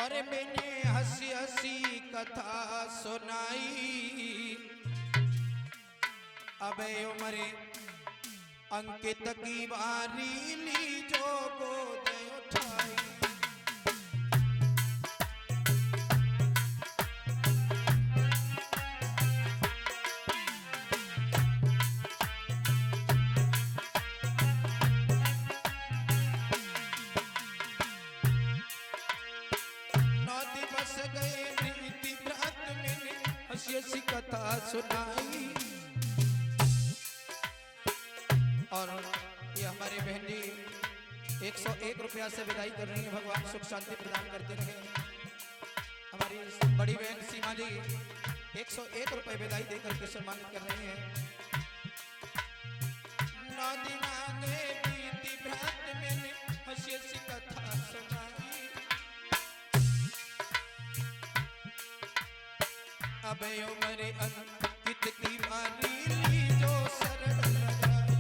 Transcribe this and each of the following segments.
और मैंने हंसी हंसी कथा सुनाई। अबे उमरे अंकित की बारी ली जो गोद उठाई। हंसी कथा सुनाई। और ये हमारे बहन जी 101 रुपया से विदाई कर रही है। भगवान सुख शांति प्रदान करते रहे। हमारी बड़ी बहन सीमा जी 101 रुपए विदाई देकर के सम्मानित कर रही हैं। नौ दिनाने बीती भ्रात मैंने हंसी कथा सुनाई। अबे उमरे अंकित की बारी ली जो शरण लगाई।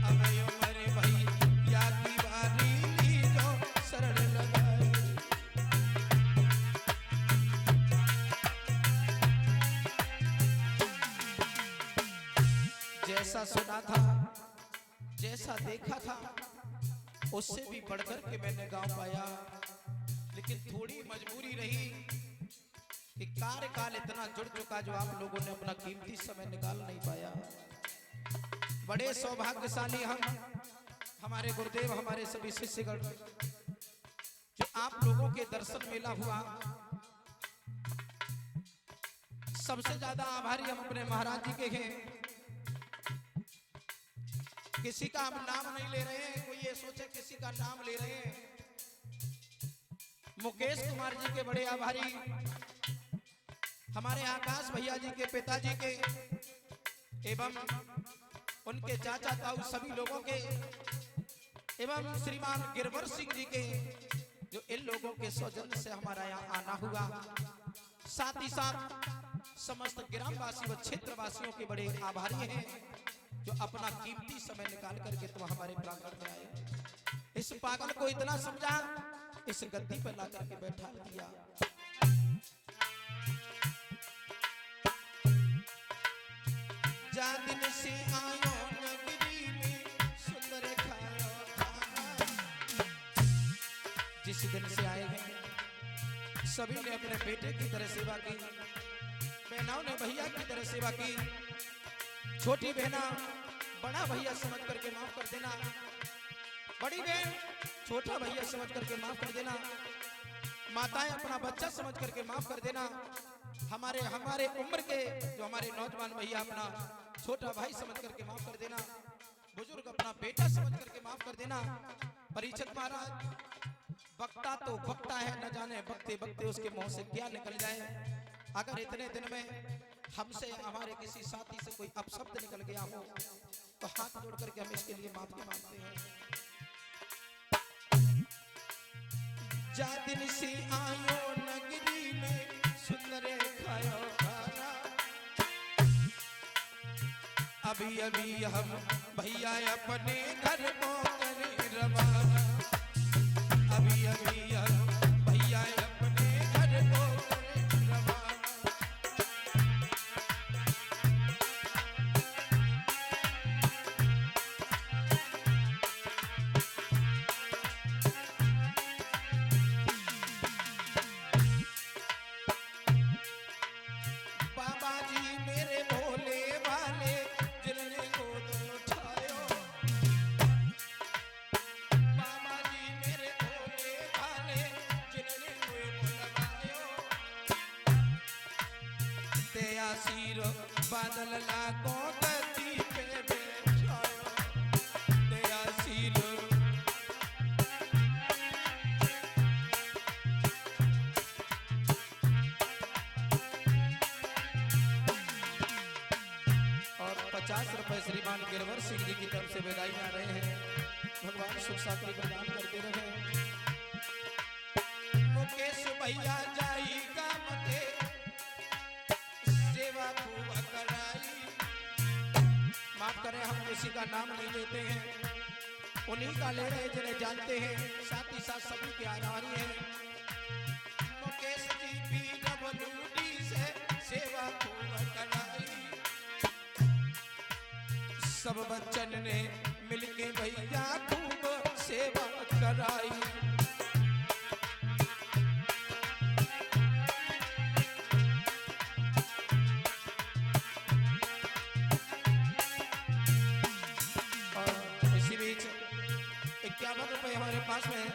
अबे उमरे भैया की बारी ली जो शरण लगाई। जैसा सुना था, जैसा देखा था, उससे भी बढ़कर के मैंने गांव पाया। लेकिन थोड़ी मजबूरी रही कि कार्यकाल इतना जुड़ चुका जो आप लोगों ने अपना कीमती समय निकाल नहीं पाया। बड़े सौभाग्यशाली हम, हमारे गुरुदेव, हमारे सभी शिष्यगण, जो आप लोगों के दर्शन मेला हुआ। सबसे ज्यादा आभारी हम अपने महाराज जी के हैं। किसी का हम नाम नहीं ले रहे हैं, कोई ये सोचे किसी का नाम ले रहे हैं। मुकेश कुमार जी के बड़े आभारी, हमारे आकाश भैया जी के पिताजी के एवं उनके चाचा ताऊ सभी लोगों के एवं श्रीमान गिरवर सिंह जी के, जो इन लोगों के सौजन्य से हमारा यहाँ आना हुआ। साथ ही साथ समस्त ग्रामवासी व क्षेत्रवासियों के बड़े आभारी हैं, जो अपना कीमती समय निकाल करके तुम हमारे प्रांगण में आए। इस पागल को इतना समझा, इस गद्दी पर ला करके बैठा दिया। जा दिन से आयो नगरी में सुंदर खायो खाना। जिस दिन से आए हैं सभी ने अपने बेटे की तरह सेवा की, बहनों ने भैया की तरह सेवा की। छोटी बहना बड़ा भैया समझ करके माफ कर देना, बड़ी बहन छोटा भैया समझ करके माफ कर देना, माताएं अपना बच्चा समझ करके माफ कर देना। हमारे उम्र के जो हमारे नौजवान भैया अपना छोटा भाई समझ करके माफ कर देना, बुजुर्ग अपना बेटा समझ करके माफ कर देना। परीक्षित महाराज, वक्ता तो वक्ता है, न जाने बकते बकते उसके मुंह से क्या निकल जाए। अगर इतने दिन में हमसे हमारे किसी साथी से कोई अपशब्द निकल गया हो तो हाथ जोड़ करके हम इसके लिए माफी मांगते हैं। जा दिन से आयो नगरी में सुंदर खायो खाना। अभी अभी हम भैया अपने घर को करें रवाना। अभी अभी हम भैया अपने घर को करें रवाना। बादल लागो गति पे बैठायो दयाशील। और 50 रुपए श्रीमान गिरवर सिंह जी की तरफ से विदाई आ रहे हैं। भगवान सुख शांति प्रदान करते रहे। मुकेश भैया जाएगा मते सेवा खूब कराई। माफ करें, हम किसी का नाम नहीं लेते हैं, उन्हीं का ले रहे जिन्हें जानते हैं। साथ ही साथ सभी के आभारी हैं। बच्चन ने मिलके भैया खूब सेवा कराई। और इसी बीच 51 रुपए हमारे पास में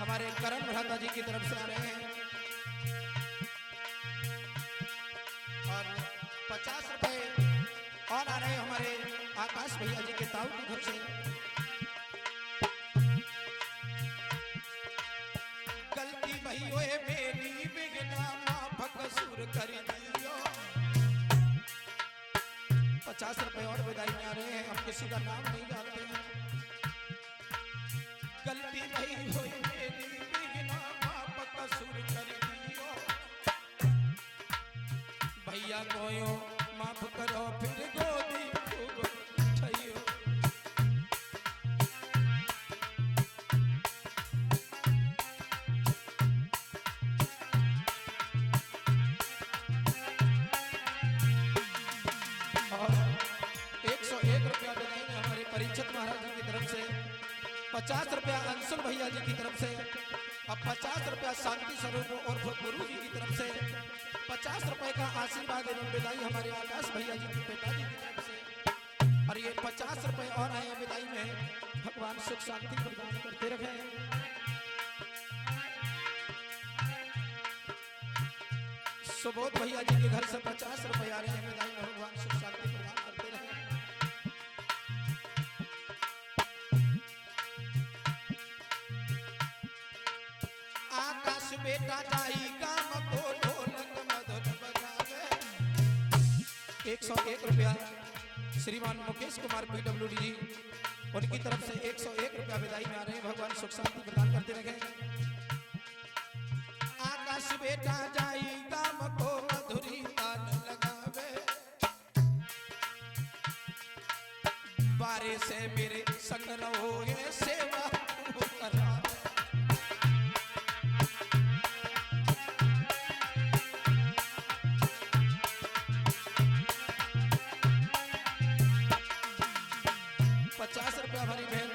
हमारे करण भ्राता जी की तरफ से आ रहे हैं और 50 रुपए और आ रहे हैं हमारे आकाश भैया जी के ताऊ के घर से। गलती भई होए मेरी बिगना माफ कसूर कर दियो। 50 रुपए और विदाई में आ रहे हैं, हम किसी का नाम नहीं जानते हैं। गलती भई होए मेरी बिगना माफ कसूर कर दियो। भैया कोयो माफ करो फिर गोदी खूब उठाइयो। और 101 रुपया विदाई में हमारे परीक्षित महाराज जी की तरफ से, 50 रुपया अंशुल भैया जी की तरफ से, अब 50 रुपया शांति स्वरूप और गुरु जी की तरफ से, 50 रुपए का आशीर्वाद एवं विदाई हमारे आकाश भैया जी के पिताजी की तरफ से। और ये 50 रुपए और आए विदाई में, भगवान सुख शांति प्रदान करते रहे। सुबोध भैया जी के घर से 50 रुपए आ रहे हैं विदाई में, भगवान सुख शांति प्रदान करते रहे। आकाश बेटा जाई काम को ढोलक मधुर बजावे। 101 रुपया श्रीमान मुकेश कुमार PWD जी, उनकी तरफ से 101 रुपया विदाई में आ रहे हैं, भगवान सुख शांति प्रदान करते रहे। आकाश बेटा जाई काम को मधुरी तान लगावे। बारे से मेरे संग रहो ये सेवा करा। हमारी बहन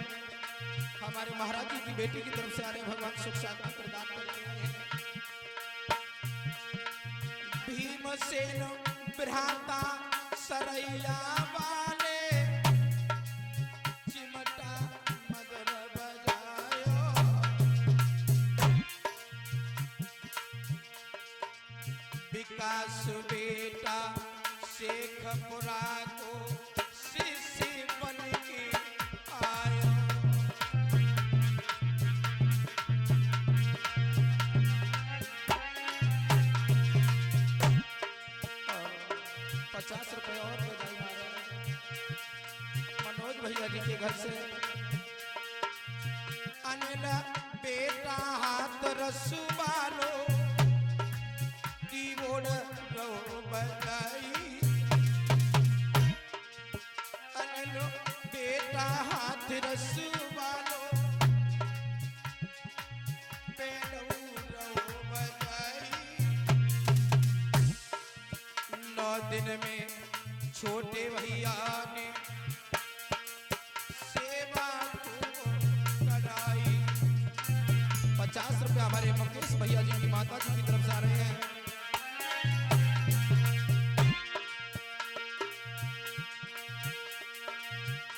हमारे महाराज जी की बेटी की तरफ से आ रहे हैं, भगवान सुख शांति प्रदान करते हैं। भीमसेन भ्राता सरैया वाले चिमटा मदर बजायो। विकास बेटा शेखपुरा को शिष्य बन के आयो। 50 रुपए और बधाई मारे मनोज भैया जी के घर से। अनिल बेटा हाथ रसवालो कीबोर्ड रो बजाई। अनिल बेटा हाथ रसवालो पेड़ो रो बजाई। 9 दिन में छोटे भैया ने सेवा कराई। 50 रुपया हमारे मुकेश भैया जी की माता जी की तरफ से आ रहे हैं।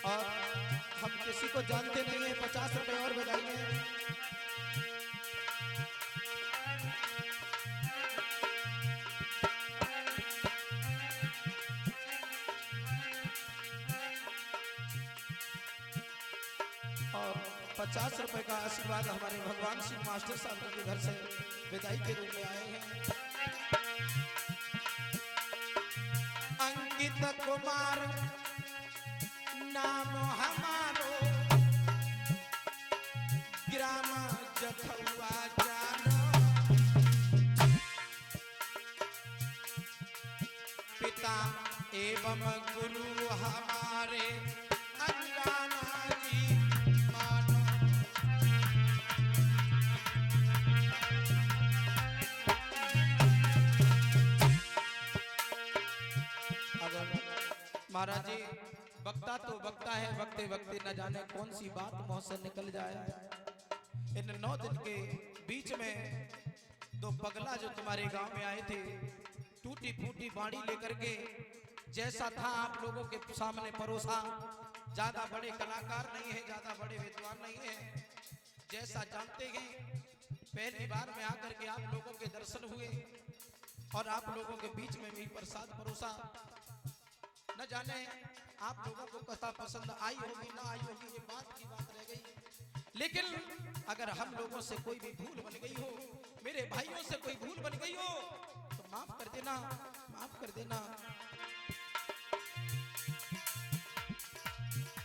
और हम किसी को जानते नहीं है, 50 रुपए और बधाई है। और 50 रुपए का आशीर्वाद हमारे भगवान सिंह मास्टर साहब के घर से विदाई के रूप में आए हैं। अंकित कुमार नाम हमारो ग्राम जखुआ जानो। पिता एवं गुरु हमारे अंजाना जी मानो। अगर महाराज जी वक्त वक्ता तो वक्ता है, वक्ते वक्ते न जाने कौन सी बात मुंह से निकल जाए। इन 9 दिन के बीच में 2 पगला जो तुम्हारे गांव में आए थे, टूटी फूटी बाड़ी लेकर के, जैसा था आप लोगों के सामने परोसा। ज्यादा बड़े कलाकार नहीं है, ज्यादा बड़े विद्वान नहीं है, जैसा जानते हैं पहली बार में आकर के आप लोगों के दर्शन हुए और आप लोगों के बीच में भी प्रसाद परोसा। न जाने आप लोगों को कथा पसंद आई होगी ना आई होगी, ये बात की बात रह गई। लेकिन अगर हम लोगों से कोई भी भूल बन गई हो, मेरे भाइयों से कोई भूल बन गई हो, तो माफ कर देना, माफ कर देना।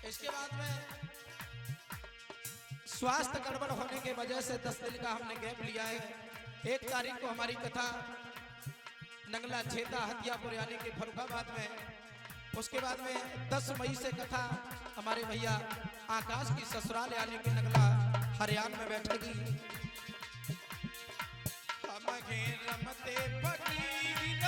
इसके बाद में स्वास्थ्य गड़बड़ होने के वजह से 10 दिन का हमने गैप लिया है। 1 तारीख को हमारी कथा नंगला छेदा हथियापुर यानी कि फरुखाबाद में, उसके बाद में 10 मई से कथा हमारे भैया आकाश की ससुराल यानी कि नंगला हरियाणा में बैठेगी। हम रमते फकीर